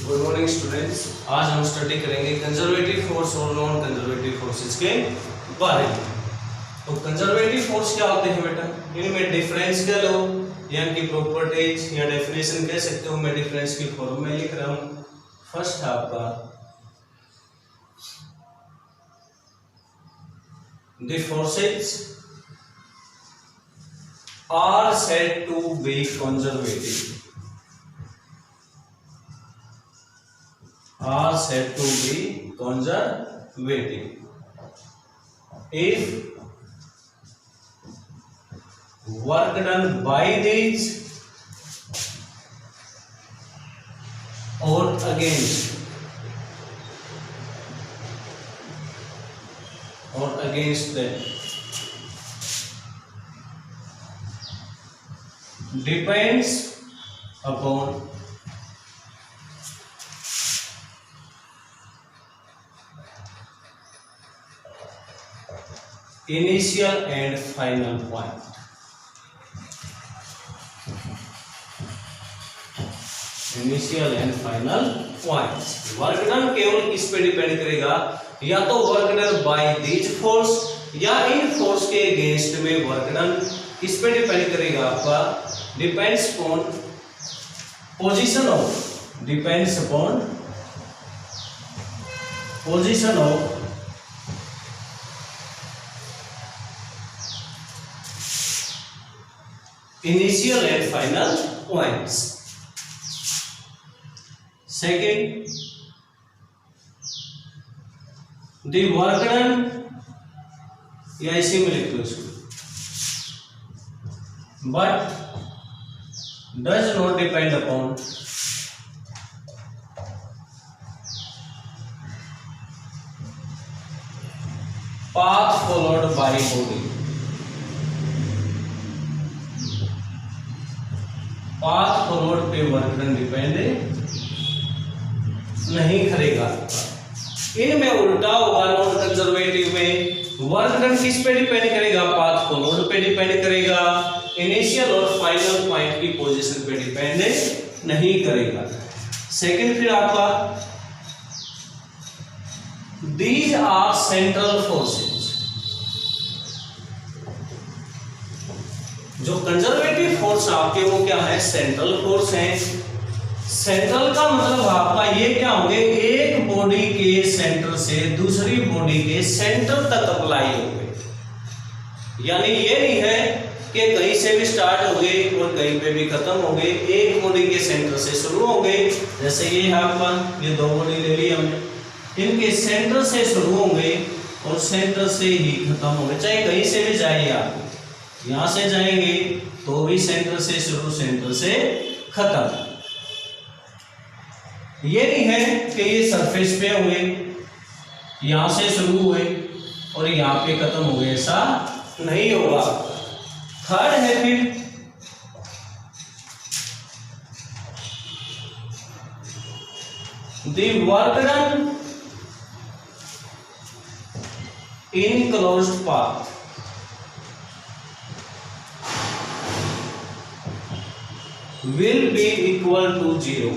Good morning students. आज हम study करेंगे कंजर्वेटिव फोर्स और नॉन कंजर्वेटिव फोर्सेस के बारे में। तो कंजर्वेटिव फोर्स क्या होते हैं बेटा? इनमें डिफरेंस कह लो या इनकी प्रॉपर्टीज या डेफिनेशन कह सकते हो। मैं डिफरेंस की फॉर्म में लिख रहा हूँ। फर्स्ट है आपका the forces are said to be conservative, are said to be conservative if work done by these or against them depends upon initial and final point. Initial and final points. Work done केवल किस पे depend करेगा? या तो work done by these force या in force के against में work done किस पे डिपेंड करेगा? आपका depends upon position of initial and final points. Second, the work done या इसी में लिख लो इसको, but does not depend upon path followed by body. Path forward पे वर्क डन डिपेंड नहीं करेगा। इनमें उल्टा होगा। नॉन कंजर्वेटिव में वर्क डन किस पे डिपेंड करेगा? पाथ फॉरवर्ड पे डिपेंड करेगा। इनिशियल और फाइनल पॉइंट की पोजीशन पे डिपेंड नहीं करेगा। सेकंड फिर आपका दीज आर सेंट्रल फोर्सेस। जो कंजर्वेटिव फोर्स आपके वो क्या है? सेंट्रल फोर्स है। सेंट्रल का मतलब आपका ये क्या होंगे? एक बॉडी के सेंटर से दूसरी बॉडी के सेंटर तक अप्लाई होंगे। यानी ये नहीं है कि कहीं से भी स्टार्ट हो गए और कहीं पे भी खत्म हो गए। एक बॉडी के सेंटर से शुरू हो गए। जैसे ये है आपका, ये दो बॉडी ले ली हमने, इनके सेंटर से शुरू होंगे और सेंटर से ही खत्म होंगे। चाहे कहीं से भी जाइए आप, यहां से जाएंगे तो भी सेंटर से शुरू सेंटर से खत्म। ये नहीं है कि ये सरफेस पे हुए, यहां से शुरू हुए और यहां पे खत्म हो गए, ऐसा नहीं होगा। थर्ड है फिर the work done in closed path will be equal to 0।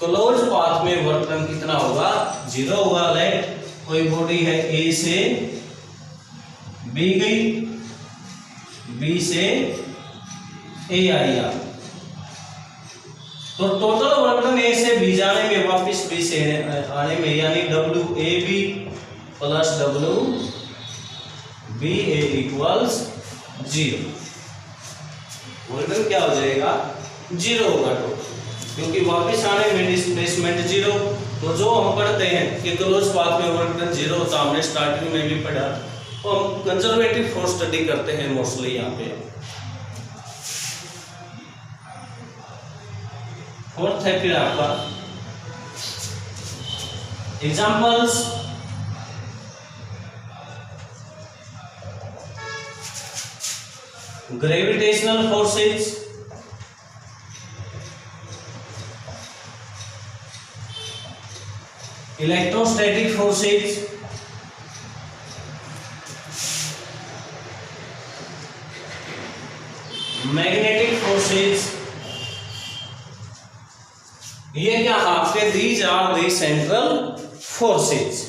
Close path में वर्क डन कितना होगा? 0 होगा। लेट कोई बॉडी है ए से बी गई, बी से ए आई, तो टोटल वर्क डन ए से बी जाने में वापस बी से आने में, यानी W A B plus W B A equals 0। Work done क्या हो जाएगा? 0 होगा टोटल, क्योंकि वापस आने में डिस्प्लेसमेंट 0। तो जो हम पढ़ते हैं कि क्लोज पाथ में वर्क डन 0 होता, हमने स्टार्टिंग में भी पढ़ा। तो हम कंजर्वेटिव फोर्स स्टडी करते हैं मोस्टली यहाँ पे। फोर्थ है फिर आपका examples. Gravitational forces, electrostatic forces, magnetic forces ये क्या आपके these are the central forces.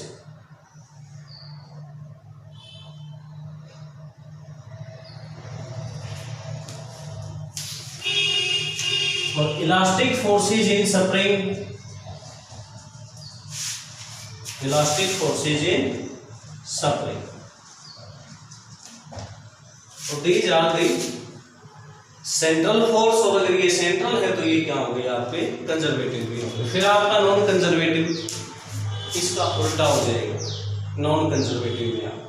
और elastic forces in spring, elastic forces in spring. तो these are the central force, और अगर ये सेंट्रल है तो ये क्या हो गया आपके कंजर्वेटिव भी होंगे। फिर आपका नॉन कंजर्वेटिव इसका उल्टा हो जाएगा, नॉन कंजर्वेटिव में आप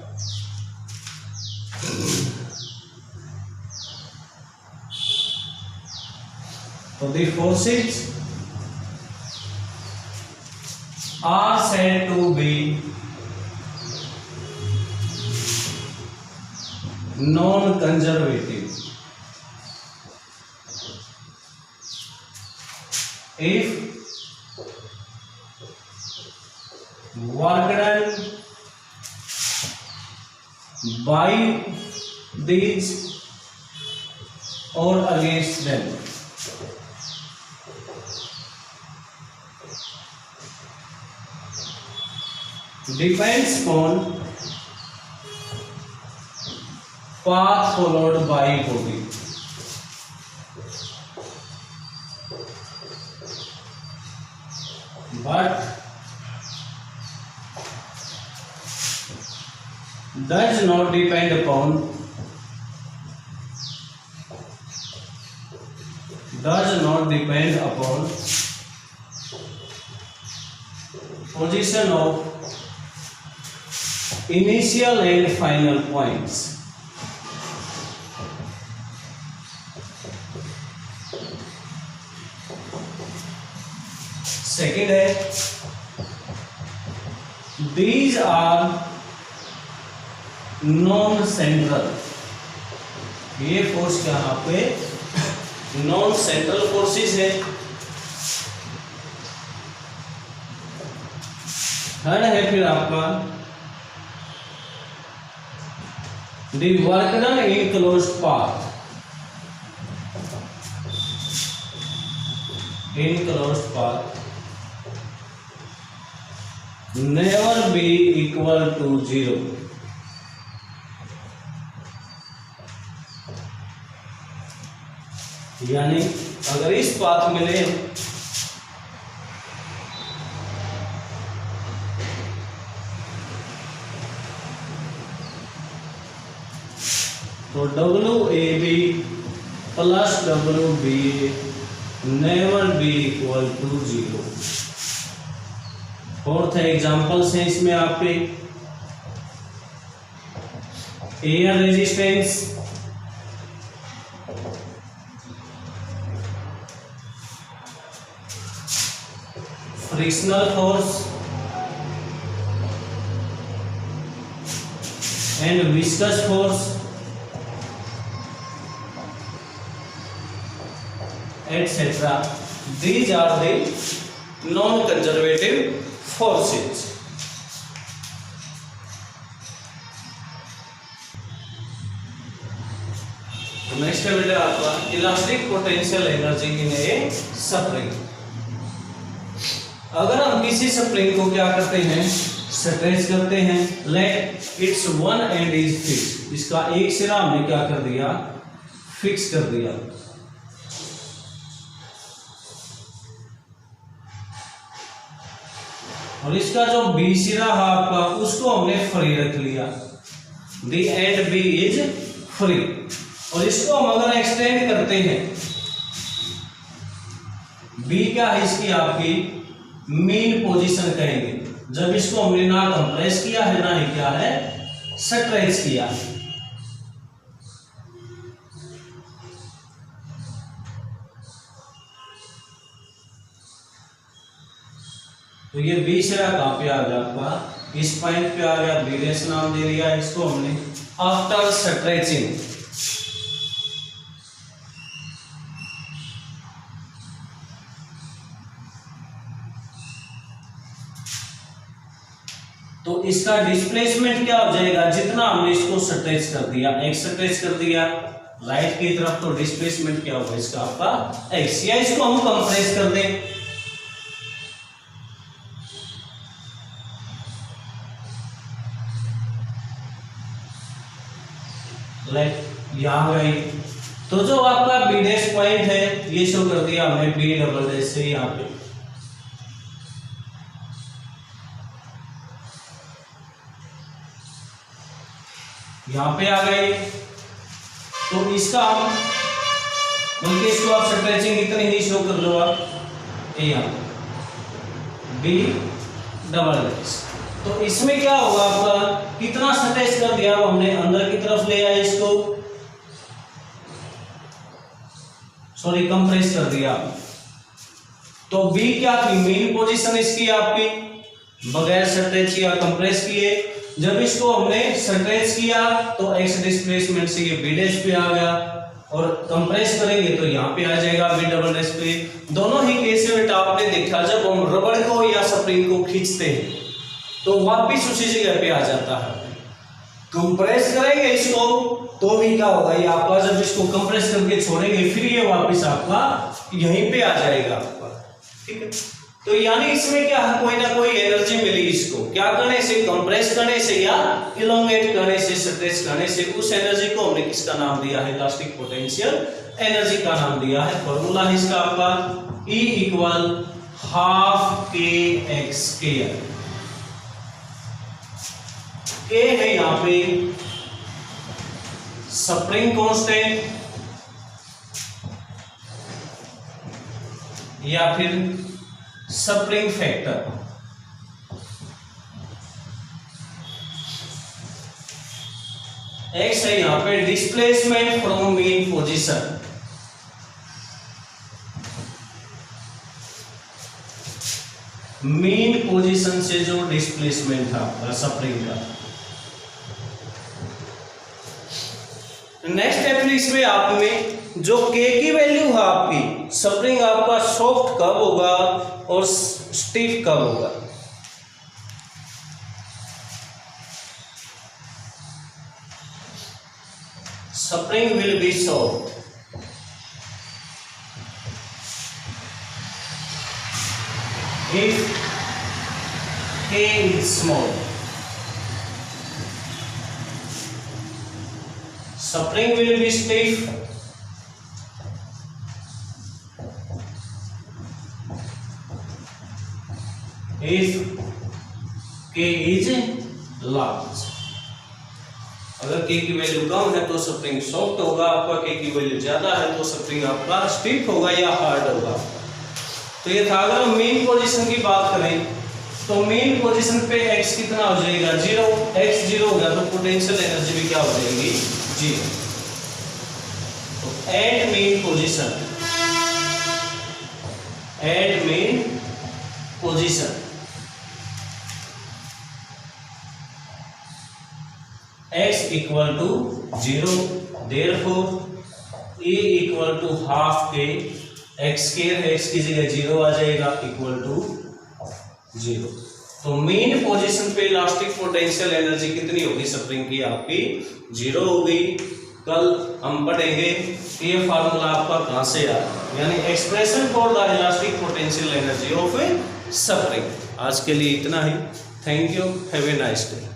तो the forces are said to be non-conservative if work done by these or against them. Depends on path followed by body. But does not depend upon position of initial and final points. Second है these are non central, ये force क्या यहाँ पे non central forces है। Third है फिर आपका the work done in closed path, in closed path never be equal to 0। यानी अगर इस पाथ में ले तो WAB plus WBA never be equal to 0। Fourth examples हैं इसमें आपके air resistance, frictional force and viscous force etc. These are the non-conservative forces. Next है बेटा आपका elastic potential energy in A spring. अगर हम किसी स्प्रिंग को क्या करते हैं स्ट्रेच करते हैं, let its one end is fix, इसका एक सिरा हमने क्या कर दिया फिक्स कर दिया, और इसका जो बी सिरा है आपका उसको हमने फ्री रख लिया, दी एंड बी इज फ्री। और इसको हम अगर एक्सटेंड करते हैं, बी क्या है इसकी आपकी मेन पोजीशन कहेंगे, जब इसको हमने ना कंप्रेस किया है ना ही क्या है स्ट्रेच किया है। तो ये बी सिरा कहां पे आ गया आपका इस पॉइंट पे आ गया, बी रेस नाम दे दिया इसको हमने आफ्टर स्ट्रेचिंग। तो इसका डिस्प्लेसमेंट क्या हो जाएगा, जितना हमने इसको स्ट्रेच कर दिया, एक्स स्ट्रेच कर दिया राइट की तरफ, तो डिस्प्लेसमेंट क्या होगा इसका आपका एक्स, या इसको हम कंप्रेस कर दें यहाँ गई, तो जो आपका बी डैश पॉइंट है ये शो कर दिया हमने बी डबल डैश से यहाँ पे। यहाँ पे आ गए, तो इसका हम बल्कि इसको आप स्ट्रेचिंग इतनी ही शो कर लो आप, यहाँ बी डबल डैश। तो इसमें क्या होगा आपका, कितना स्ट्रेच कर दिया हमने, अंदर की तरफ ले आए इसको, सॉरी कंप्रेस कर दिया। तो बी क्या थी, मेन पोजीशन इसकी आपकी, बगैर स्ट्रेच किया कंप्रेस किए। जब इसको हमने स्ट्रेच किया तो एक्स डिस्प्लेसमेंट से ये बी डैश पे आ गया, और कंप्रेस करेंगे तो यहाँ पे आ जाएगा बी डबल डैश पे। दोनों ही केस में आपने देखा, जब हम रबड़ को या स्प्रिंग को खींचते हैं तो वापिस उसी जगह पे आ जाता है। कंप्रेस करेंगे इसको तो भी क्या होगा, ये आपका जब इसको कंप्रेस करके छोड़ेंगे फिर ये वापिस आपका यहीं पे आ जाएगा आपका, ठीक है। तो यानी इसमें क्या है, कोई ना कोई एनर्जी मिली इसको, क्या करने से, कंप्रेस करने से या इलोंगेट करने से, स्ट्रेच करने से। उस एनर्जी को हमने किसका नाम दिया है, इलास्टिक पोटेंशियल एनर्जी का नाम दिया है। फॉर्मूला है इसका आपका E equal half K X square. के है यहाँ पे स्प्रिंग कांस्टेंट या फिर स्प्रिंग फैक्टर, एक्स है यहाँ पे displacement from main position, main position से जो डिस्प्लेसमेंट था स्प्रिंग का। नेक्स्ट स्टेप इसमें आप में जो के की वैल्यू है आपकी, स्प्रिंग आपका सॉफ्ट कब होगा और स्टिफ कब होगा। Spring will be soft if K is small. Spring will be stiff if K is large. अगर K की वैल्यू कम है तो स्प्रिंग सॉफ्ट होगा आपका, K की वैल्यू ज्यादा है तो स्प्रिंग आपका स्टिफ होगा या हार्ड होगा। तो ये था। अगर हम मेन पोजीशन की बात करें तो मेन पोजीशन पे x कितना हो जाएगा, 0। x 0 हो गया तो पोटेंशियल एनर्जी भी क्या हो जाएगी, 0। तो at mean position, at mean position x equal to 0, therefore a equal to half K X square है, x की जगह 0 आ जाएगा, इक्वल टू 0। तो मेन पोजीशन पे इलास्टिक पोटेंशियल एनर्जी कितनी होगी स्प्रिंग की, आपकी 0 होगी। कल हम पढ़ेंगे ये फार्मूला आपका कहां से आया, यानी expression for the elastic potential energy of a spring. आज के लिए इतना ही। Thank you, have a nice day.